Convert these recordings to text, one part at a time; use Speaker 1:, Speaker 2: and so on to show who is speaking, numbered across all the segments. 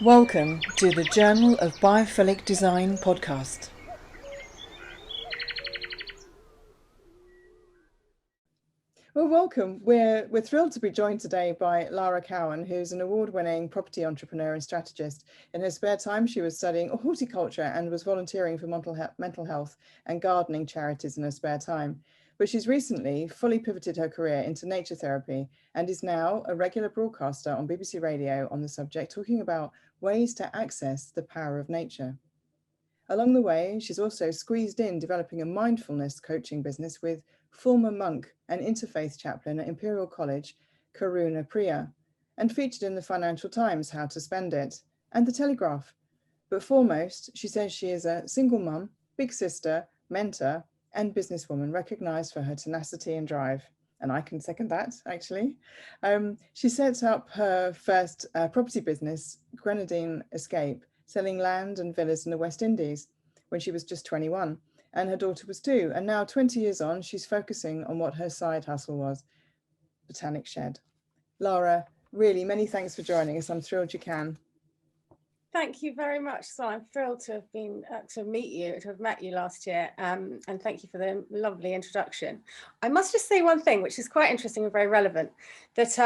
Speaker 1: Welcome to the Journal of Biophilic Design podcast. Well, welcome. We're thrilled to be joined today by Lara Cowan, who's an award-winning property entrepreneur and strategist. In her spare time, she was studying horticulture and was volunteering for mental health and gardening charities in her spare time. But she's recently fully pivoted her career into nature therapy and is now a regular broadcaster on BBC Radio on the subject, talking about ways to access the power of nature. Along the way, she's also squeezed in developing a mindfulness coaching business with former monk and interfaith chaplain at Imperial College, Karuna Priya, and featured in the Financial Times, How to Spend It, and the Telegraph. But foremost, she says she is a single mum, big sister, mentor, and businesswoman recognized for her tenacity and drive. And I can second that, actually. She sets up her first property business, Grenadine Escape, selling land and villas in the West Indies when she was just 21, and her daughter was 2. And now, 20 years on, she's focusing on what her side hustle was, Botanic Shed. Lara, really, many thanks for joining us. I'm thrilled you can.
Speaker 2: Thank you very much. So I'm thrilled to have been to have met you last year, and thank you for the lovely introduction. I must just say one thing, which is quite interesting and very relevant, that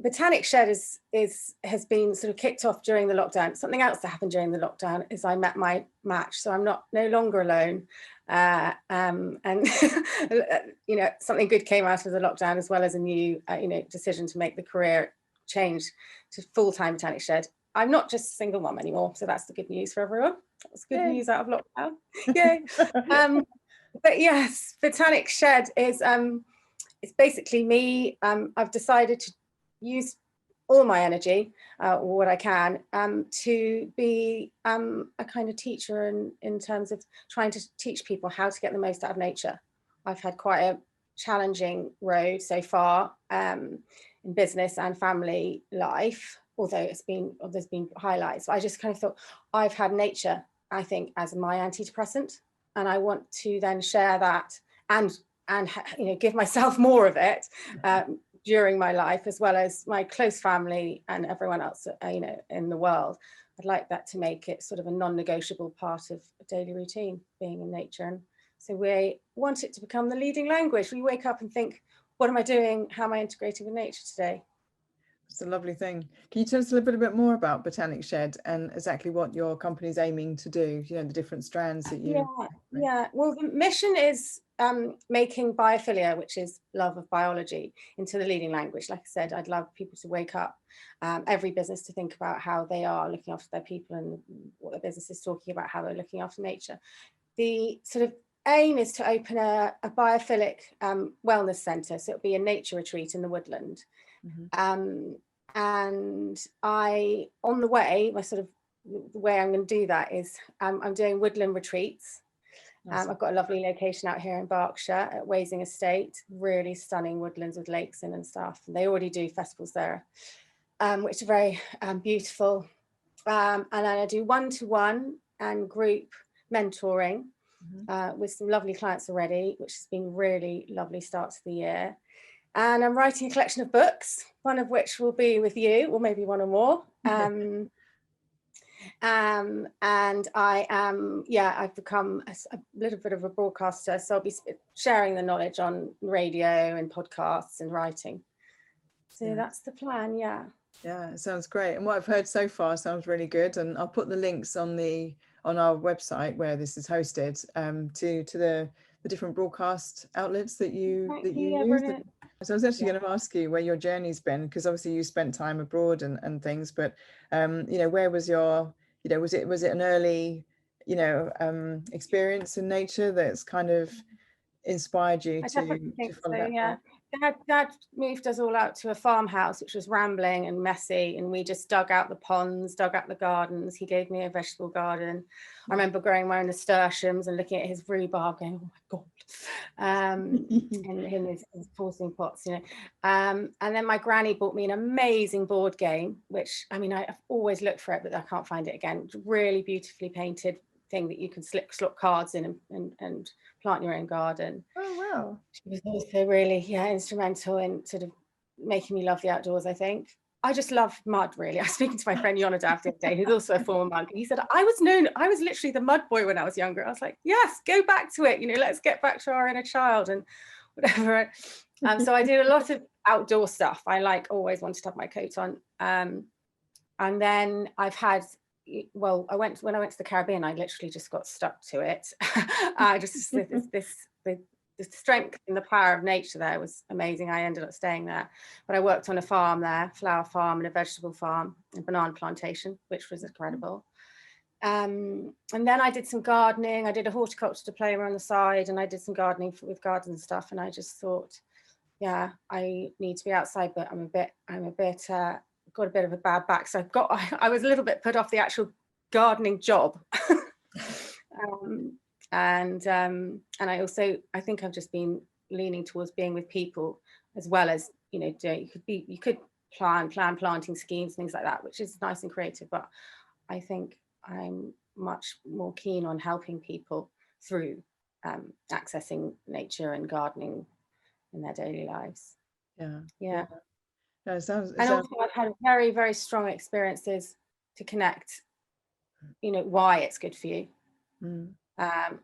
Speaker 2: Botanic Shed has been sort of kicked off during the lockdown. Something else that happened during the lockdown is I met my match, so I'm no longer alone. And you know, something good came out of the lockdown, as well as a new decision to make the career change to full-time Botanic Shed. I'm not just a single mum anymore, so that's the good news for everyone. That's good news out of lockdown. Yay! But yes, Botanic Shed is it's basically me. I've decided to use all my energy, or what I can, to be a kind of teacher in terms of trying to teach people how to get the most out of nature. I've had quite a challenging road so far in business and family life, although there's been highlights. I just kind of thought, I've had nature, I think, as my anti-depressant, and I want to then share that and give myself more of it during my life, as well as my close family and everyone else in the world. I'd like that to make it sort of a non-negotiable part of a daily routine, being in nature. And so we want it to become the leading language. We wake up and think, what am I doing? How am I integrating with nature today?
Speaker 1: It's a lovely thing. Can you tell us a little bit more about Botanic Shed and exactly what your company's aiming to do? You know, the different strands that you...
Speaker 2: Yeah. Well, the mission is making biophilia, which is love of biology, into the leading language. Like I said, I'd love people to wake up, every business to think about how they are looking after their people, and what their business is talking about how they're looking after nature. The sort of aim is to open a biophilic wellness centre. So it'll be a nature retreat in the woodland. Mm-hmm. And on the way, the way I'm going to do that is I'm doing woodland retreats. Awesome. I've got a lovely location out here in Berkshire at Wasing Estate, really stunning woodlands with lakes in and stuff. And they already do festivals there, which are very beautiful. And then I do one-to-one and group mentoring with some lovely clients already, which has been really lovely start to the year. And I'm writing a collection of books, one of which will be with you, or maybe one or more. And I am, I've become a little bit of a broadcaster, so I'll be sharing the knowledge on radio and podcasts and writing. So that's the plan, Yeah,
Speaker 1: it sounds great. And what I've heard so far sounds really good. And I'll put the links on our website where this is hosted to the different broadcast outlets that you use. So I was actually going to ask you where your journey's been, because obviously you spent time abroad and things, but where was your, was it an early, experience in nature that's kind of inspired you to follow that?
Speaker 2: Yeah. Dad moved us all out to a farmhouse, which was rambling and messy, and we just dug out the ponds, dug out the gardens. He gave me a vegetable garden. I remember growing my own nasturtiums and looking at his rhubarb going, oh my God, and his forcing pots, and then my granny bought me an amazing board game, which, I mean, I've always looked for it, but I can't find it again. Really beautifully painted thing that you can slot cards in and plant your own garden.
Speaker 1: Oh wow.
Speaker 2: She was also really instrumental in sort of making me love the outdoors, I think. I just love mud, really. I was speaking to my friend Yonadav the other day, who's also a former monk, and he said, I was literally the mud boy when I was younger. I was like, yes, go back to it, let's get back to our inner child and whatever. So I did a lot of outdoor stuff. I always wanted to have my coat on. And then I've had, when I went to the Caribbean, I literally just got stuck to it. The strength and the power of nature there was amazing. I ended up staying there, but I worked on a farm there, flower farm and a vegetable farm and banana plantation, which was incredible. And then I did some gardening. I did a horticulture diploma on the side, and I did some gardening with gardens and stuff. And I just thought, yeah, I need to be outside, but I'm a bit got a bit of a bad back, so I was a little bit put off the actual gardening job. And I think I've just been leaning towards being with people, as well as you could plan planting schemes, things like that, which is nice and creative, but I think I'm much more keen on helping people through accessing nature and gardening in their daily lives. Yeah.
Speaker 1: No, it sounds
Speaker 2: also I've had very, very strong experiences to connect, why it's good for you.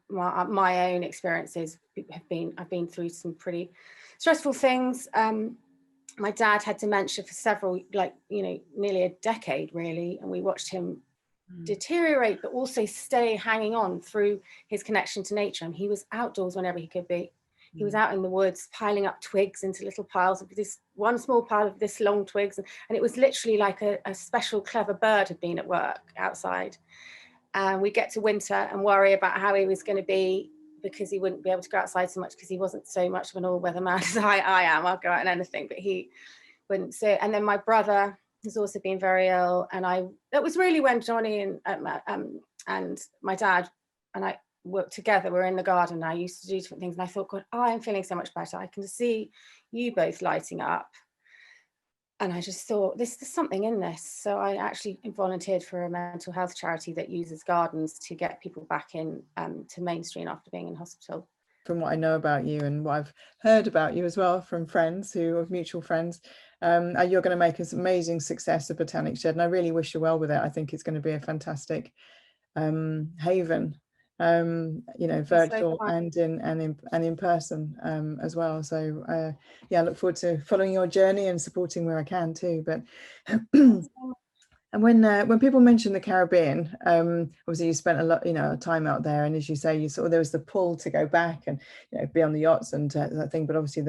Speaker 2: My own experiences I've been through some pretty stressful things. My dad had dementia for several, nearly a decade really, and we watched him deteriorate, but also stay hanging on through his connection to nature. And he was outdoors whenever he could be. He was out in the woods piling up twigs into little piles of this one small pile of this long twigs, and it was literally like a special clever bird had been at work outside. And we'd get to winter and worry about how he was going to be, because he wouldn't be able to go outside so much, because he wasn't so much of an all-weather man as I am. I'll go out in anything, but he wouldn't. So, and then my brother has also been very ill, and that was really when Johnny and my dad and I worked together. We're in the garden. I used to do different things, and I thought, God, I'm feeling so much better. I can see you both lighting up. And I just thought, there's something in this. So I actually volunteered for a mental health charity that uses gardens to get people back in to mainstream after being in hospital.
Speaker 1: From what I know about you and what I've heard about you as well from friends who are mutual friends, you're going to make an amazing success of Botanic Shed, and I really wish you well with it. I think it's going to be a fantastic haven, virtual and in person as well. So yeah, I look forward to following your journey and supporting where I can too. But and when people mention the Caribbean, obviously you spent a lot, time out there, and as you say, there was the pull to go back and be on the yachts and that thing. But obviously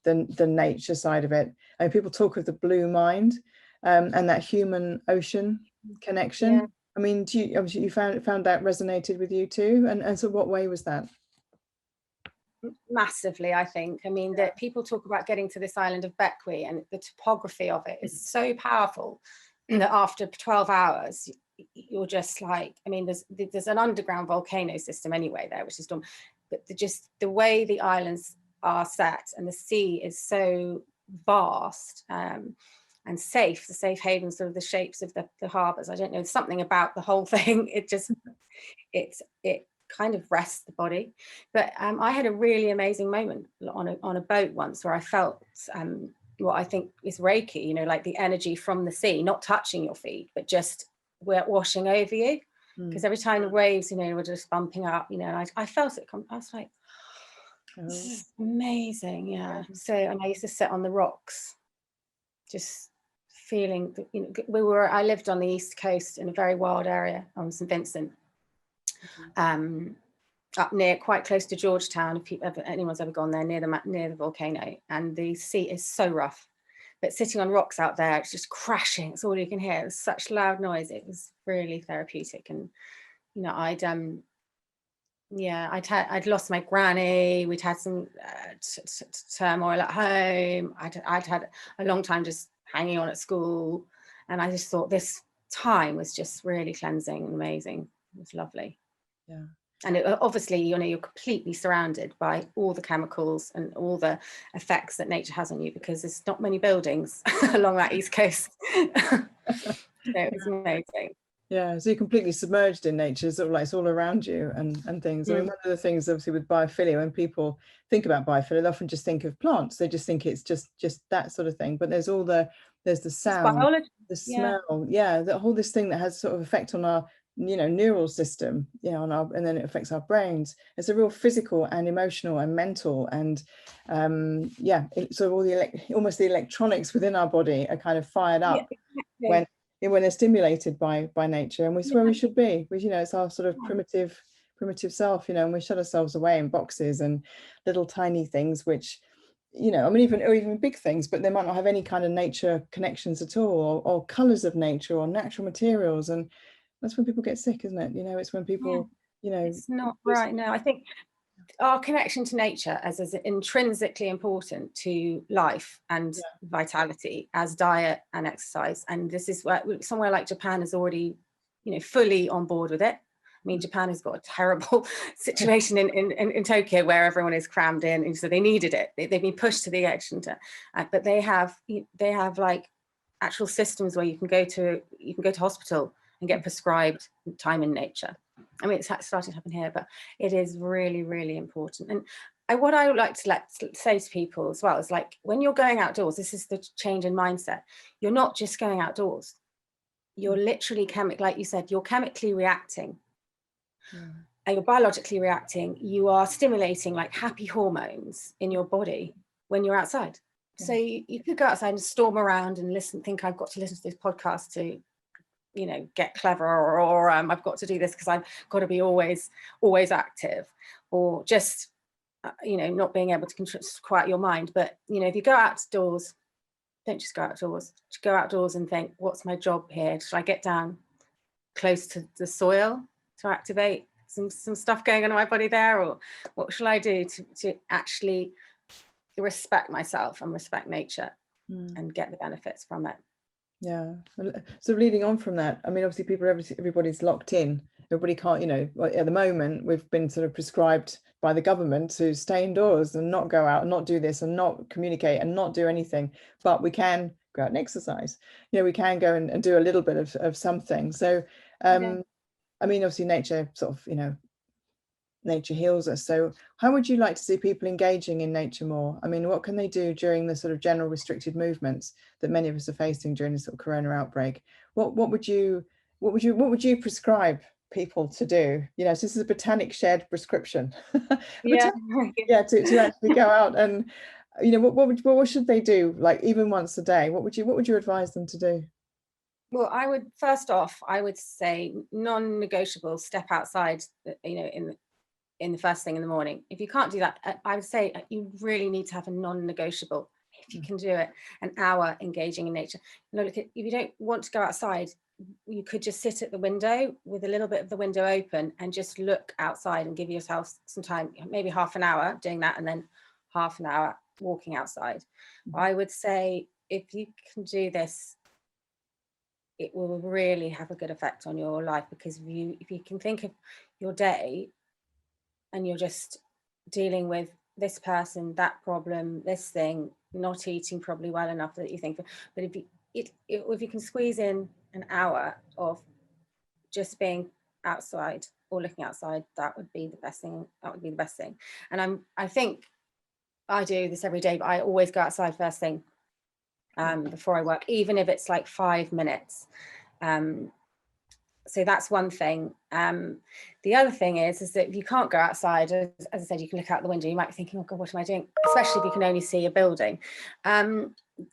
Speaker 1: the nature side of it, and people talk of the blue mind and that human ocean connection. Yeah. I mean, you found that resonated with you too, and so what way was that?
Speaker 2: Massively, I think. I mean, that people talk about getting to this island of Bequia, and the topography of it is so powerful that after 12 hours, you're just like, I mean, there's an underground volcano system anyway there, which is done, but just the way the islands are set, and the sea is so vast. And safe, the safe havens, sort of the shapes of the harbours. I don't know, something about the whole thing. It kind of rests the body. But I had a really amazing moment on a boat once, where I felt what I think is Reiki, like the energy from the sea, not touching your feet, but just washing over you. Because every time the waves, were just bumping up, I felt it come. I was like, this is amazing, yeah. So, and I used to sit on the rocks, just feeling, I lived on the East Coast in a very wild area on St. Vincent, up near, quite close to Georgetown, if anyone's ever gone there, near the volcano. And the sea is so rough, but sitting on rocks out there, it's just crashing. It's all you can hear. It was such loud noise. It was really therapeutic. And I'd lost my granny. We'd had some turmoil at home. I'd had a long time just hanging on at school, and I just thought this time was just really cleansing and amazing. It was lovely.
Speaker 1: Yeah.
Speaker 2: And obviously, you're completely surrounded by all the chemicals and all the effects that nature has on you, because there's not many buildings along that East Coast. So it was amazing.
Speaker 1: Yeah, so you're completely submerged in nature, sort of like it's all around you and things. I mean, one of the things obviously with biophilia, when people think about biophilia, they often just think of plants. They just think it's just that sort of thing. But there's all the there's the
Speaker 2: It's
Speaker 1: sound,
Speaker 2: biology.
Speaker 1: the
Speaker 2: Yeah.
Speaker 1: smell, yeah, the whole this thing that has sort of effect on our, you know, neural system, yeah, on our, and then it affects our brains. It's a real physical and emotional and mental, and yeah, so all the almost the electronics within our body are kind of fired
Speaker 2: Yeah,
Speaker 1: up
Speaker 2: exactly.
Speaker 1: when they're stimulated by nature, and it's where we
Speaker 2: Yeah.
Speaker 1: should be. You know, it's our sort of primitive self, you know, and we shut ourselves away in boxes and little tiny things, which, you know, I mean, even big things, but they might not have any kind of nature connections at all, or colors of nature or natural materials, and that's when people get sick, isn't it? You know, it's when people, you know,
Speaker 2: It's not right now. I think our connection to nature as intrinsically important to life and vitality as diet and exercise. And this is where somewhere like Japan is already, you know, fully on board with it. I mean, Japan has got a terrible situation in Tokyo where everyone is crammed in, and so they needed it. They've been pushed to the edge, but they have like actual systems where you can go to hospital and get prescribed time in nature. I mean, it's starting to happen here, but it is really, really important. And what I would like to say to people as well is, like, when you're going outdoors, this is the change in mindset. You're not just going outdoors. You're literally like you said, you're chemically reacting. And you're biologically reacting. You are stimulating like happy hormones in your body when you're outside. So you could go outside and storm around and think I've got to listen to this podcast to, you know, get clever, or I've got to do this because I've got to be always active, or just you know, not being able to quiet your mind. But you know, if you go outdoors, don't just go outdoors. Just go outdoors and think, what's my job here? Should I get down close to the soil to activate some stuff going on in my body there, or what shall I do to actually respect myself and respect nature and get the benefits from it?
Speaker 1: Yeah. So leading on from that, I mean, obviously everybody's locked in. Everybody can't, you know, at the moment we've been sort of prescribed by the government to stay indoors and not go out and not do this and not communicate and not do anything. But we can go out and exercise. You know, we can go and do a little bit of something. So I mean, obviously nature sort of, you know, nature heals us. So how would you like to see people engaging in nature more? I mean, what can they do during the sort of general restricted movements that many of us are facing during this sort of corona outbreak? What would you prescribe people to do? You know, so this is a Botanic Shed prescription.
Speaker 2: Yeah.
Speaker 1: To actually go out and, you know, what should they do, like even once a day? What would you advise them to do?
Speaker 2: Well, first off, I would say non-negotiable, step outside, you know, in the first thing in the morning. If you can't do that, I would say you really need to have a non-negotiable. If you can do it, an hour engaging in nature. You know, look, if you don't want to go outside, you could just sit at the window with a little bit of the window open and just look outside and give yourself some time, maybe half an hour doing that, and then half an hour walking outside. I would say if you can do this, it will really have a good effect on your life, because if you can think of your day and you're just dealing with this person, that problem, this thing, not eating probably well enough that you think, but if you can squeeze in an hour of just being outside or looking outside, that would be the best thing. And I think I do this every day, but I always go outside first thing before I work, even if it's like 5 minutes. So that's one thing. The other thing is that if you can't go outside, as I said, you can look out the window. You might be thinking, oh God, what am I doing? Especially if you can only see a building.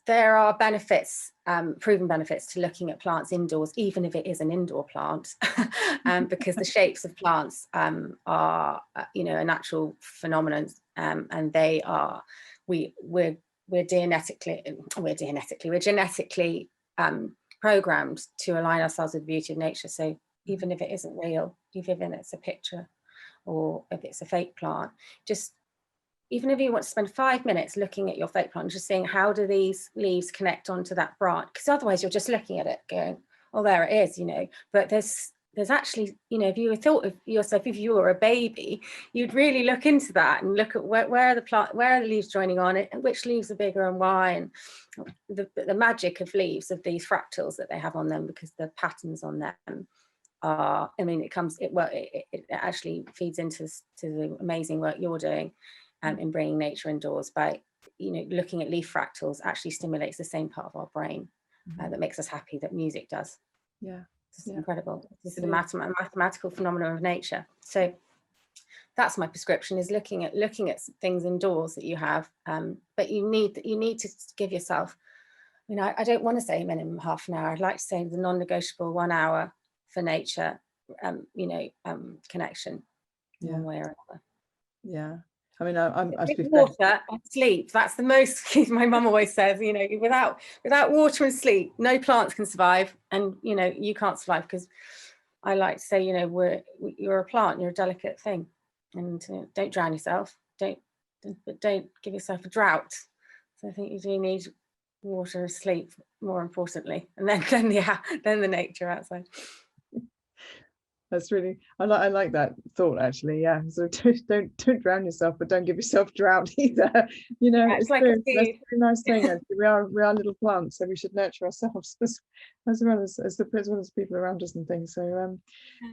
Speaker 2: There are benefits, proven benefits, to looking at plants indoors, even if it is an indoor plant, because the shapes of plants are, you know, a natural phenomenon, and they are, we're genetically programmed to align ourselves with the beauty of nature. So even if it isn't real, even if it's a picture or if it's a fake plant, just even if you want to spend 5 minutes looking at your fake plant, just seeing how do these leaves connect onto that branch, because otherwise you're just looking at it going, oh, there it is, you know. But there's actually, you know, if you thought of yourself, if you were a baby, you'd really look into that and look at where are the leaves joining on it, and which leaves are bigger and why, and the magic of leaves, of these fractals that they have on them, because the patterns on them are, I mean, it actually feeds into the amazing work you're doing in bringing nature indoors by, you know, looking at leaf fractals actually stimulates the same part of our brain that makes us happy, that music does.
Speaker 1: Yeah.
Speaker 2: It's incredible. This is a
Speaker 1: Yeah.
Speaker 2: mathematical phenomenon of nature. So that's my prescription, is looking at things indoors that you have, but you need to give yourself, you know, I don't want to say minimum half an hour. I'd like to say the non-negotiable 1 hour for nature, you know, connection, one way or another.
Speaker 1: Yeah. I mean, I'm
Speaker 2: water and sleep. That's the most. My mum always says, you know, without water and sleep, no plants can survive, and you know, you can't survive, because I like to say, you know, you're a plant, you're a delicate thing, and don't drown yourself. Don't give yourself a drought. So I think you do need water and sleep, more importantly, and then the nature outside.
Speaker 1: That's really, I like that thought, actually. Yeah, so don't drown yourself, but don't give yourself drought either. You know, it's like true. That's a very nice thing. Actually. We are little plants, so we should nurture ourselves as well as people around us and things. So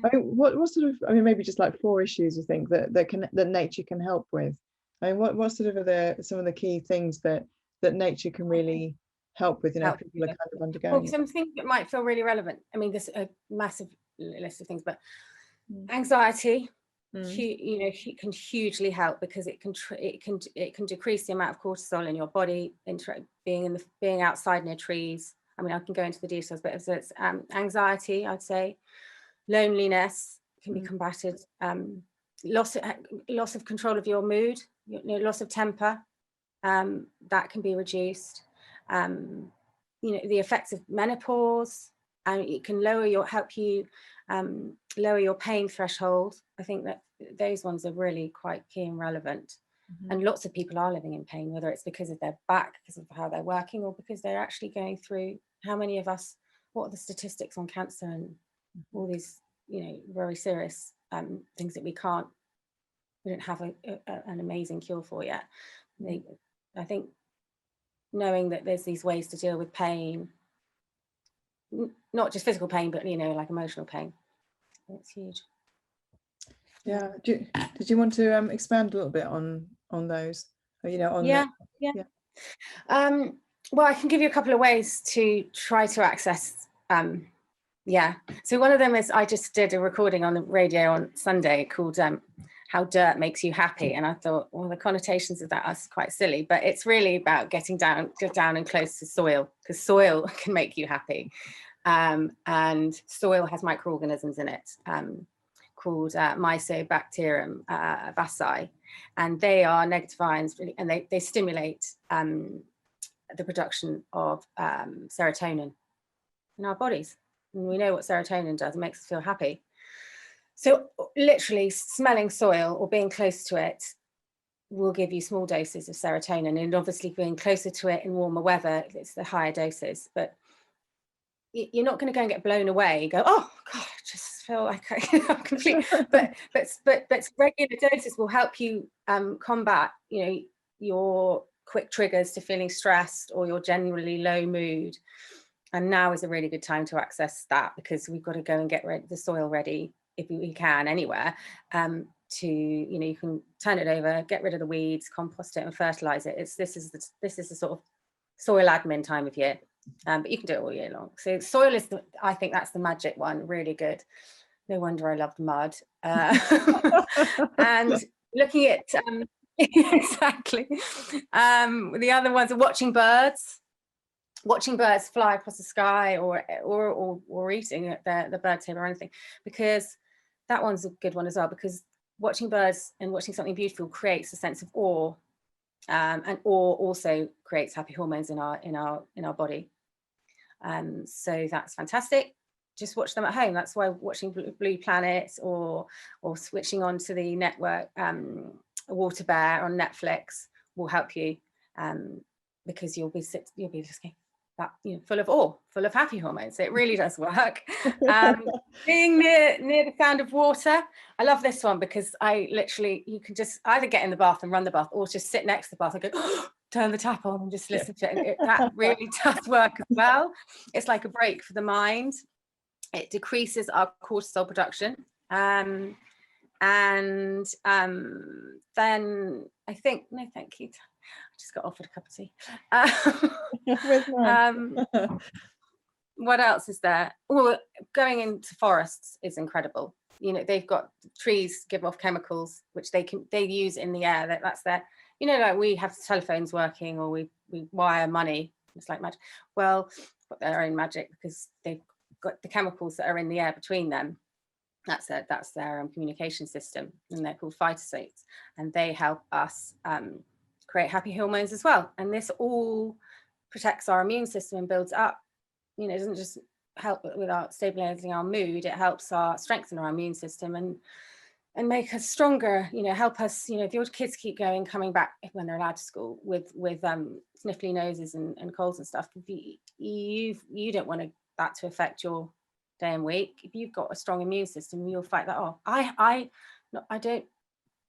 Speaker 1: I mean, what sort of, I mean, maybe just like 4 issues you think that nature can help with? I mean, what sort of some of the key things that nature can really help with, you know, people are kind of undergoing?
Speaker 2: Well, some things that might feel really relevant. I mean, there's a massive list of things, but anxiety, you know, it can hugely help, because it can decrease the amount of cortisol in your body, being outside near trees. I mean, I can go into the details, but if it's anxiety, I'd say loneliness can be combated, loss of control of your mood, you know, loss of temper, that can be reduced. You know, the effects of menopause, and it can help you lower your pain threshold. I think that those ones are really quite key and relevant. And lots of people are living in pain, whether it's because of their back, because of how they're working, or because they're actually going through, how many of us, what are the statistics on cancer and all these, you know, very serious things that we don't have an amazing cure for yet. I think knowing that there's these ways to deal with pain, not just physical pain, but, you know, like emotional pain, it's huge.
Speaker 1: Yeah. Did you want to expand a little bit on those? Or, you know, on
Speaker 2: well, I can give you a couple of ways to try to access. So one of them is, I just did a recording on the radio on Sunday called How Dirt Makes You Happy, and I thought, well, the connotations of that are quite silly, but it's really about get down and close to soil, because soil can make you happy. And soil has microorganisms in it called Mycobacterium vacci, and they are negative ions, and they stimulate the production of serotonin in our bodies. And we know what serotonin does, it makes us feel happy. So literally smelling soil or being close to it will give you small doses of serotonin, and obviously being closer to it in warmer weather, it's the higher doses. But you're not going to go and get blown away, go, oh God, I just feel like I'm complete. but regular doses will help you combat, you know, your quick triggers to feeling stressed or your generally low mood. And now is a really good time to access that, because we've got to go and get the soil ready, if we can, anywhere, to, you know, you can turn it over, get rid of the weeds, compost it and fertilize it. This is the sort of soil admin time of year, but you can do it all year long. So soil is I think that's the magic one, really good. No wonder I loved mud. And looking at exactly, the other ones are watching birds fly across the sky, or eating the bird table or anything, because that one's a good one as well, because watching birds and watching something beautiful creates a sense of awe, and awe also creates happy hormones in our body. So that's fantastic. Just watch them at home. That's why watching Blue Planet or switching on to the network Water Bear on Netflix will help you, because you'll be just going, that, you know, full of awe, full of happy hormones. So it really does work. Being near the sound of water, I love this one, because you can just either get in the bath and run the bath, or just sit next to the bath and go, turn the tap on and just listen to it. That really does work as well. It's like a break for the mind. It decreases our cortisol production. And then I think, no, thank you. I just got offered a cup of tea. what else is there? Well, going into forests is incredible. You know, they've got trees give off chemicals which they use in the air. That's their, you know, like we have telephones working, or we wire money. It's like magic. Well, got their own magic because they've got the chemicals that are in the air between them. That's their communication system, and they're called phytosates, and they help us create happy hormones as well. And this all protects our immune system and builds up. You know, it doesn't just help with our stabilizing our mood, it helps strengthen our immune system and make us stronger. You know, help us, you know, if your kids keep coming back when they're allowed to school with sniffly noses and colds and stuff, you don't want that to affect your day and week. If you've got a strong immune system, you'll fight that off. I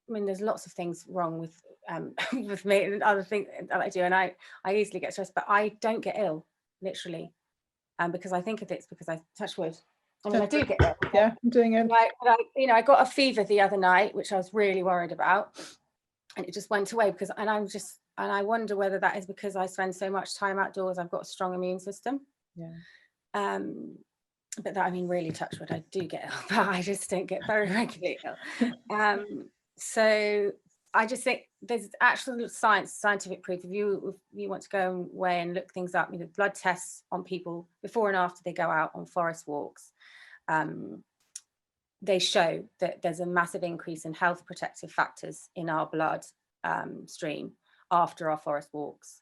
Speaker 2: mean, there's lots of things wrong with with me and other things that I do, and I easily get stressed, but I don't get ill, literally. Because I think it's because I touch wood. I mean, I do get ill.
Speaker 1: Yeah, I'm doing it.
Speaker 2: You know, I got a fever the other night, which I was really worried about, and it just went away and I wonder whether that is because I spend so much time outdoors. I've got a strong immune system.
Speaker 1: Yeah.
Speaker 2: But that, I mean, really touch wood, I do get ill, but I just don't get very regularly ill. So I just think there's actual scientific proof. If you want to go away and look things up, you know, blood tests on people before and after they go out on forest walks, they show that there's a massive increase in health protective factors in our blood stream after our forest walks.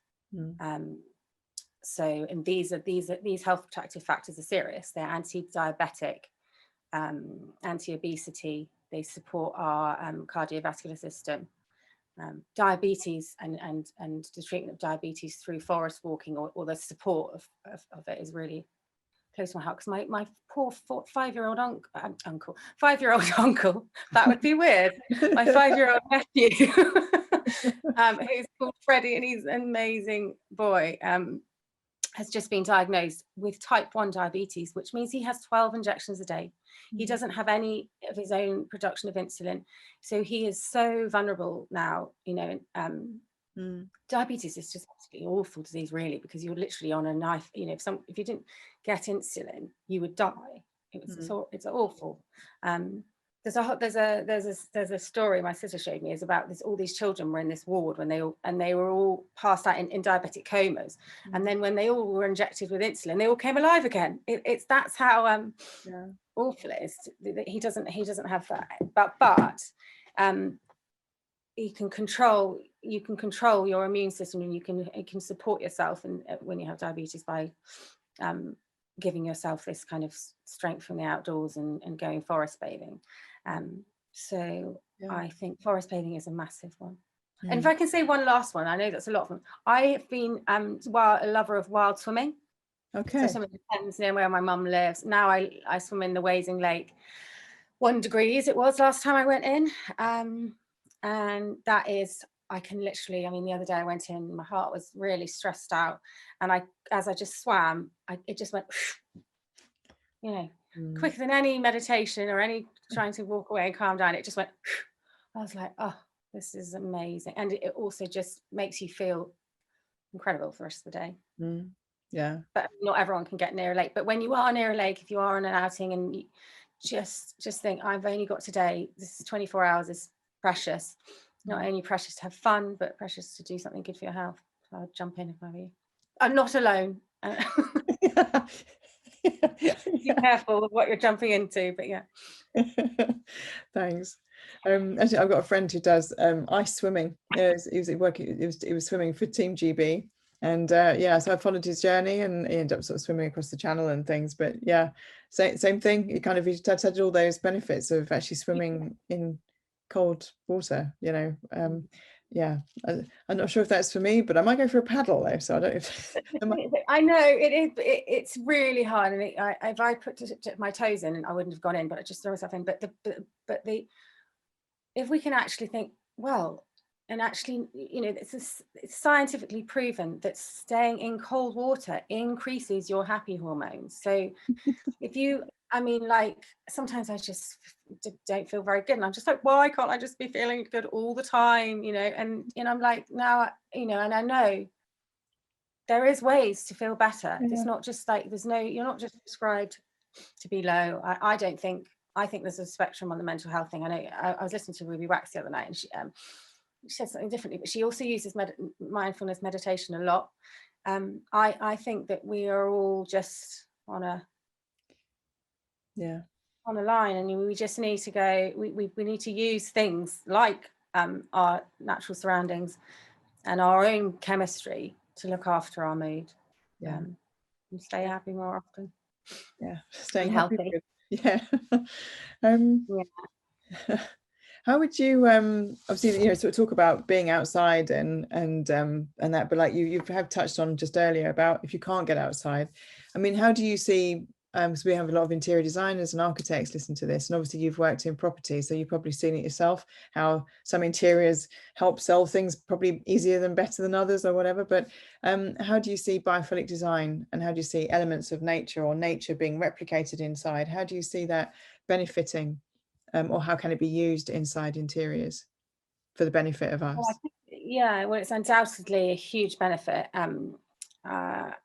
Speaker 2: So, and these health protective factors are serious. They're anti-diabetic, anti-obesity. They support our cardiovascular system. Diabetes and the treatment of diabetes through forest walking or the support of it is really close to my heart, because my poor 5-year-old uncle, that would be weird, my 5-year-old nephew, who's called Freddie, and he's an amazing boy, has just been diagnosed with type 1 diabetes, which means he has 12 injections a day. He doesn't have any of his own production of insulin. So he is so vulnerable now, you know. Diabetes is just absolutely awful disease, really, because you're literally on a knife. You know, if you didn't get insulin, you would die. It's awful. There's a story my sister showed me, is about all these children were in this ward when they were all passed out in diabetic comas, and then when they all were injected with insulin, they all came alive again. That's how awful it is. He doesn't have that, but you can control your immune system, and you can support yourself, and when you have diabetes, by giving yourself this kind of strength from the outdoors and going forest bathing. I think forest bathing is a massive one. And if I can say one last one, I know that's a lot of them. I have been a lover of wild swimming.
Speaker 1: Okay.
Speaker 2: So some of the Thames near where my mum lives. Now I swim in the Wazing Lake. 1 degree it was last time I went in. And that is, I can literally, I mean, the other day I went in, my heart was really stressed out, and as I just swam, it just went, you know, quicker than any meditation or any trying to walk away and calm down. It just went, I was like, oh, this is amazing. And it also just makes you feel incredible for the rest of the day.
Speaker 1: Yeah. But
Speaker 2: not everyone can get near a lake. But when you are near a lake, if you are on an outing, and you just think, I've only got today, this is 24 hours is precious. Not only precious to have fun, but precious to do something good for your health. So I'd jump in if I were you. I'm not alone. Be careful of what you're jumping into, but yeah.
Speaker 1: Thanks. Actually, I've got a friend who does ice swimming. He was swimming for Team GB, and so I followed his journey, and he ended up sort of swimming across the channel and things. But yeah, same thing. You kind of had all those benefits of actually swimming in cold water, you know. I'm not sure if that's for me, but I might go for a paddle though, so I don't
Speaker 2: I know it's really hard, and if I put my toes in, I wouldn't have gone in, but I just throw myself in. But if we can actually think, well, and actually, you know, it's scientifically proven that staying in cold water increases your happy hormones. So if you, I mean, like, sometimes I just don't feel very good, and I'm just like, why can't I just be feeling good all the time, you know? And I'm like, now, you know, and I know there is ways to feel better.
Speaker 1: Yeah.
Speaker 2: It's not just like you're not just prescribed to be low. I don't think, I think there's a spectrum on the mental health thing. I know I was listening to Ruby Wax the other night, and she said something differently, but she also uses mindfulness meditation a lot. I think that we are all just on a line, and we just need to go, we need to use things like our natural surroundings and our own chemistry to look after our mood, and stay happy more often.
Speaker 1: Staying
Speaker 2: healthy.
Speaker 1: Yeah.
Speaker 2: Yeah.
Speaker 1: How would you obviously, you know, sort of talk about being outside and that, but like you have touched on just earlier about if you can't get outside, I mean, how do you see, because we have a lot of interior designers and architects listen to this, and obviously you've worked in property, so you've probably seen it yourself, how some interiors help sell things probably easier than better than others or whatever, but how do you see biophilic design, and how do you see elements of nature or nature being replicated inside? How do you see that benefiting, or how can it be used inside interiors for the benefit of us?
Speaker 2: Well, well, it's undoubtedly a huge benefit.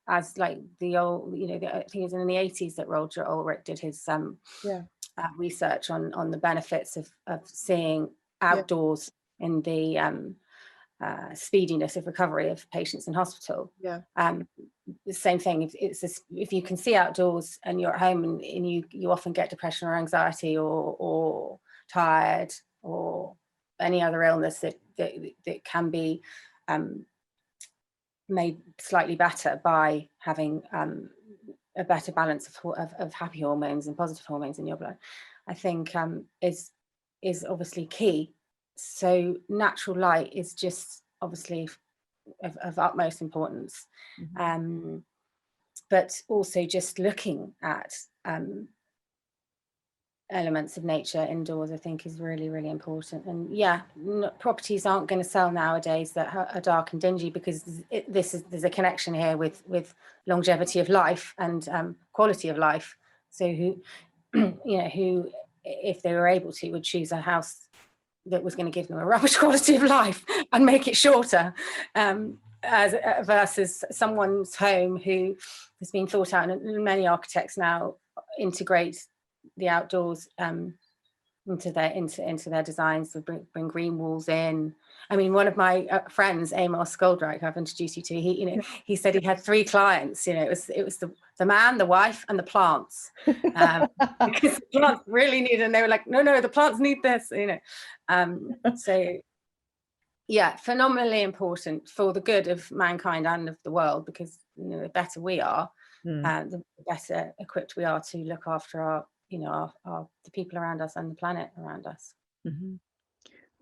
Speaker 2: As like the old, you know, I think it was in the 80s that Roger Ulrich did his research on the benefits of seeing outdoors in the speediness of recovery of patients in hospital. The same thing, if you can see outdoors and you're at home, and you often get depression or anxiety or tired or any other illness that can be made slightly better by having a better balance of happy hormones and positive hormones in your blood, I think is obviously key. So natural light is just obviously of utmost importance. But also just looking at elements of nature indoors, I think, is really, really important. And properties aren't going to sell nowadays that are dark and dingy, because there's a connection here with longevity of life and quality of life. So who if they were able to, would choose a house that was going to give them a rubbish quality of life and make it shorter, versus someone's home who has been thought out. And many architects now integrate the outdoors into their designs, to bring green walls in. I mean, one of my friends, Amos Goldreich, I've introduced you to, he said he had 3 clients. You know, it was the man, the wife, and the plants, because the plants really need, and they were like, no, the plants need this. You know, so yeah, phenomenally important for the good of mankind and of the world, because the better we are, the better equipped we are to look after our the people around us and the planet around us.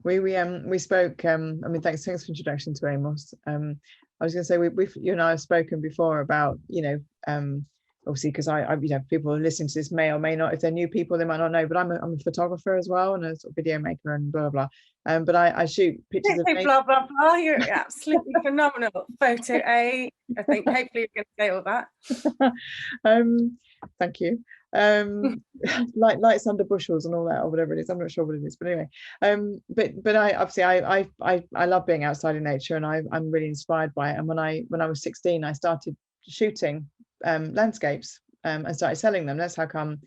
Speaker 1: We spoke, I mean, thanks for introduction to Amos. I was going to say, you and I have spoken before about, obviously, because I people listening to this may or may not, if they're new people, they might not know, but I'm a photographer as well, and a sort of video maker and blah blah. But I shoot pictures of
Speaker 2: blah blah blah. You're absolutely phenomenal. Photo A. I think hopefully you're going to say all that.
Speaker 1: Thank you. Lights under bushels and all that, or whatever it is. I'm not sure what it is, but anyway. But I obviously I love being outside in nature, and I'm really inspired by it. And when I was 16, I started shooting landscapes and started selling them. That's how come,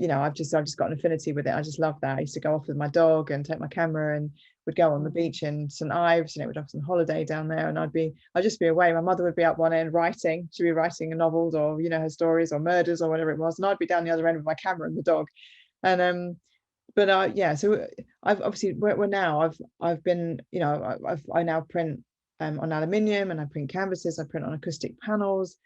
Speaker 1: I've just got an affinity with it. I just love that. I used to go off with my dog and take my camera, and would go on the beach in St Ives, we'd have some holiday down there, and I'd just be away. My mother would be up one end writing, she'd be writing novels or her stories or murders or whatever it was, and I'd be down the other end with my camera and the dog. And so I've obviously I've been, I now print on aluminium, and I print canvases, I print on acoustic panels,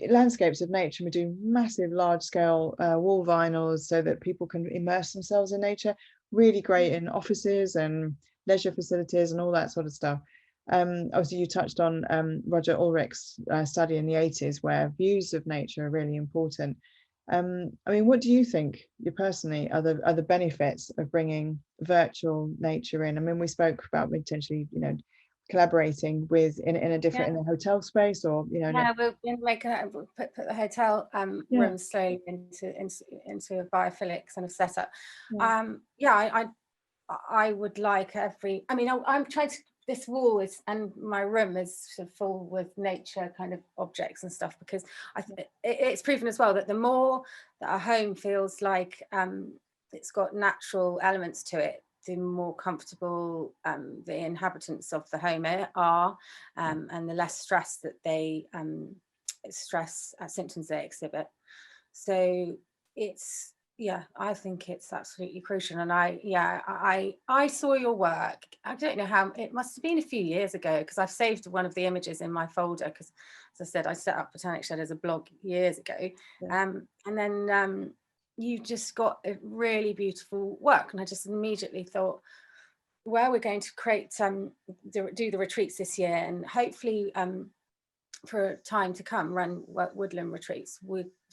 Speaker 1: landscapes of nature. We do massive large scale wall vinyls so that people can immerse themselves in nature. Really great in offices and leisure facilities and all that sort of stuff. Obviously you touched on Roger Ulrich's study in the 80s, where views of nature are really important. I mean, what do you think, you personally, are the benefits of bringing virtual nature in? I mean, we spoke about potentially collaborating with in a different, in a hotel space, or
Speaker 2: we'll put the hotel rooms slowly into a biophilic kind of setup. I would like I'm trying to this wall is, and my room is sort of full with nature kind of objects and stuff, because it's proven as well that the more that a home feels like it's got natural elements to it, the more comfortable the inhabitants of the home are, and the less stress that they symptoms they exhibit. So it's, yeah, I think it's absolutely crucial. And I saw your work. I don't know how, it must have been a few years ago, because I've saved one of the images in my folder, because as I said, I set up Botanic Shed as a blog years ago. And then you just got a really beautiful work, and I just immediately thought, well, we're going to create do the retreats this year, and hopefully for time to come run woodland retreats.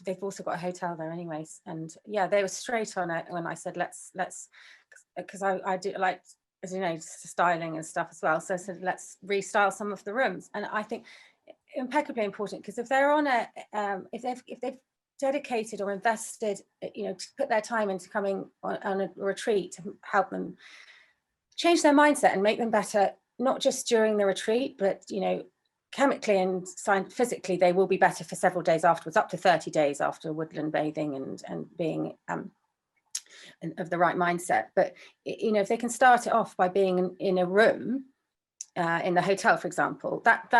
Speaker 2: They've also got a hotel there anyways, and yeah, they were straight on it when I said let's because I do like, as you know, styling and stuff as well, so I said let's restyle some of the rooms. And I think impeccably important, because if they're on a if they've dedicated or invested, you know, to put their time into coming on a retreat to help them change their mindset and make them better, not just during the retreat, but, you know, chemically and physically, they will be better for several days afterwards, up to 30 days after woodland bathing and being of the right mindset. But, you know, if they can start it off by being in a room, in the hotel, for example, that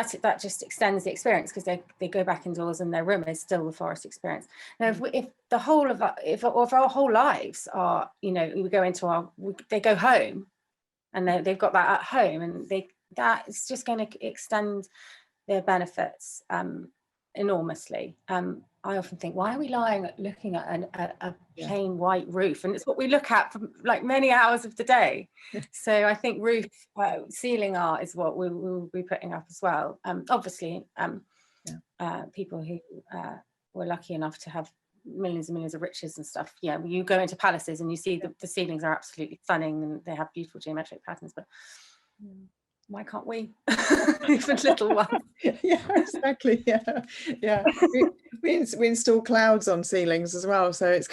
Speaker 2: just extends the experience, because they go back indoors and their room is still the forest experience. Now, if the whole of our whole lives are, you know, we go into they go home, and they've got that at home, and that is just going to extend their benefits enormously. I often think, why are we looking at a plain white roof? And it's what we look at for like many hours of the day. So I think roof ceiling art is what we will be putting up as well. Obviously, people who were lucky enough to have millions and millions of riches and stuff, yeah, you go into palaces and you see the ceilings are absolutely stunning and they have beautiful geometric patterns, but why can't we? Even little ones.
Speaker 1: Yeah, exactly. Yeah. We install clouds on ceilings as well, so it's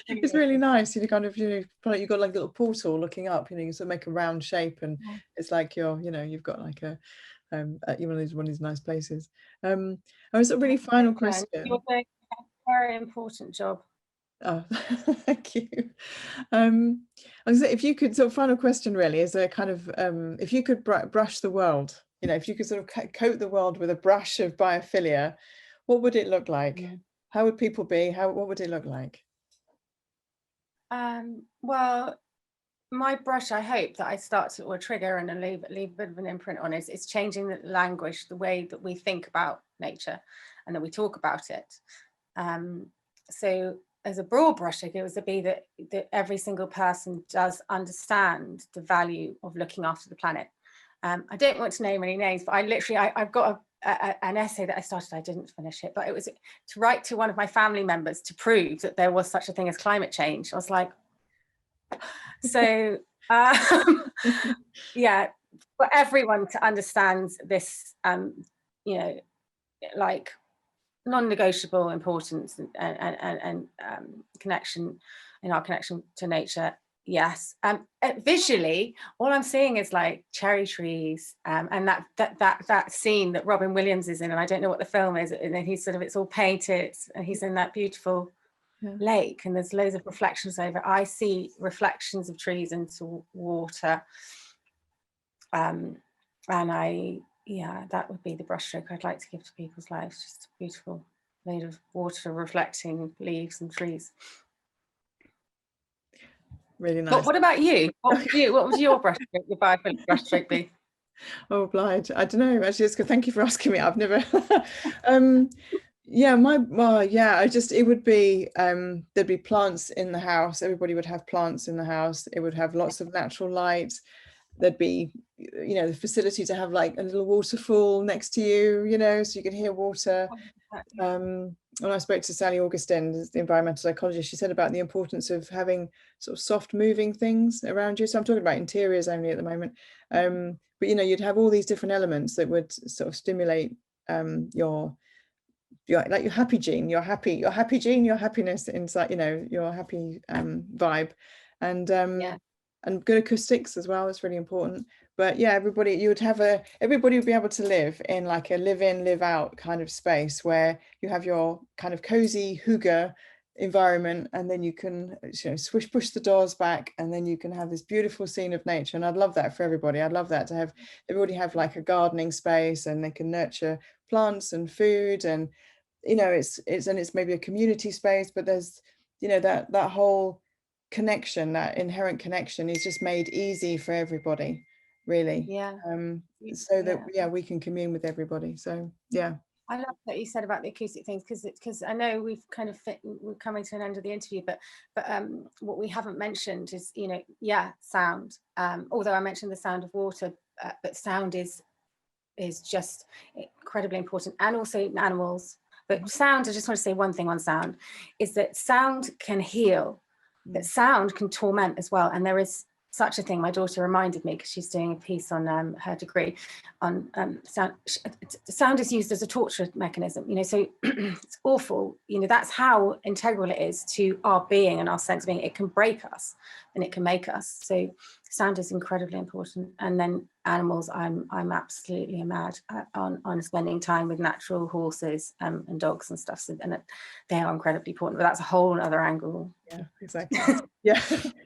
Speaker 1: it's really nice. You know, kind of, you know, like you've got like a little portal looking up. You know, you sort of make a round shape, and it's like you've got like a one of these nice places. It's a really final question.
Speaker 2: You're doing a very important job.
Speaker 1: Oh, thank you. I was gonna say, if you could, sort of final question really is a kind of, if you could brush the world, you know, if you could sort of coat the world with a brush of biophilia, what would it look like? How would people be? What would it look like?
Speaker 2: Well, my brush, I hope that I start to, or trigger and leave a bit of an imprint on, is changing the language, the way that we think about nature and that we talk about it. So as a broad brush, it would be that every single person does understand the value of looking after the planet. I don't want to name any names, but I've got an essay that I started, I didn't finish it, but it was to write to one of my family members to prove that there was such a thing as climate change. I was like, so yeah, for everyone to understand this, you know, like non-negotiable importance and connection in our connection to nature. Yes. Visually, all I'm seeing is like cherry trees, and that scene that Robin Williams is in, and I don't know what the film is, and then he's sort of, it's all painted and he's in that beautiful lake, and there's loads of reflections over. I see reflections of trees into water, and that would be the brushstroke I'd like to give to people's lives, just a beautiful load of water reflecting leaves and trees.
Speaker 1: Really nice.
Speaker 2: But what about you? What would your brushstroke, your biophilic brushstroke be?
Speaker 1: Oh, obliged. I don't know, actually. Thank you for asking me. I've never yeah, it would be, there'd be plants in the house. Everybody would have plants in the house. It would have lots of natural light. There'd be, you know, the facility to have like a little waterfall next to you, you know, so you could hear water. When I spoke to Sally Augustin, the environmental psychologist, she said about the importance of having sort of soft moving things around you. So I'm talking about interiors only at the moment. But, you know, you'd have all these different elements that would sort of stimulate your like your happy gene, your happy gene, your happiness inside, you know, your happy vibe. And and good acoustics as well is really important. But yeah, everybody would be able to live in like a live in, live out kind of space where you have your kind of cozy hygge environment, and then you can push the doors back, and then you can have this beautiful scene of nature. And I'd love that for everybody. I'd love that to have everybody have like a gardening space, and they can nurture plants and food, and it's maybe a community space, but there's that whole connection, that inherent connection is just made easy for everybody, really. So that we can commune with everybody. So yeah.
Speaker 2: I love that you said about the acoustic things, because I know we're coming to an end of the interview, but what we haven't mentioned is sound. Although I mentioned the sound of water, but sound is just incredibly important, and also animals. But sound, I just want to say one thing on sound, is that sound can heal, that sound can torment as well. And there is such a thing. My daughter reminded me, because she's doing a piece on her degree on sound. Sound is used as a torture mechanism, so it's awful. That's how integral it is to our being and our sense of being. It can break us and it can make us. So sound is incredibly important. And then animals, I'm absolutely mad on spending time with natural horses and dogs and stuff. So, and they are incredibly important, but that's a whole other angle.
Speaker 1: Yeah, exactly. Yeah,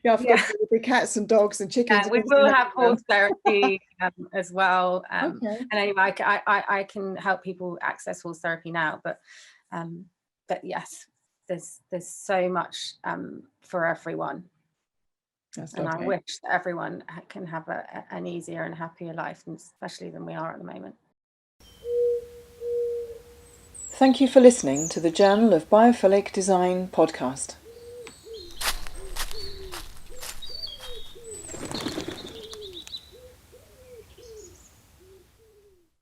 Speaker 1: I've got the cats and dogs and chickens.
Speaker 2: We will have horse therapy as well.
Speaker 1: Okay.
Speaker 2: And anyway, I can help people access horse therapy now, but yes, there's so much for everyone. And I wish that everyone can have an easier and happier life, and especially than we are at the moment.
Speaker 1: Thank you for listening to the Journal of Biophilic Design podcast.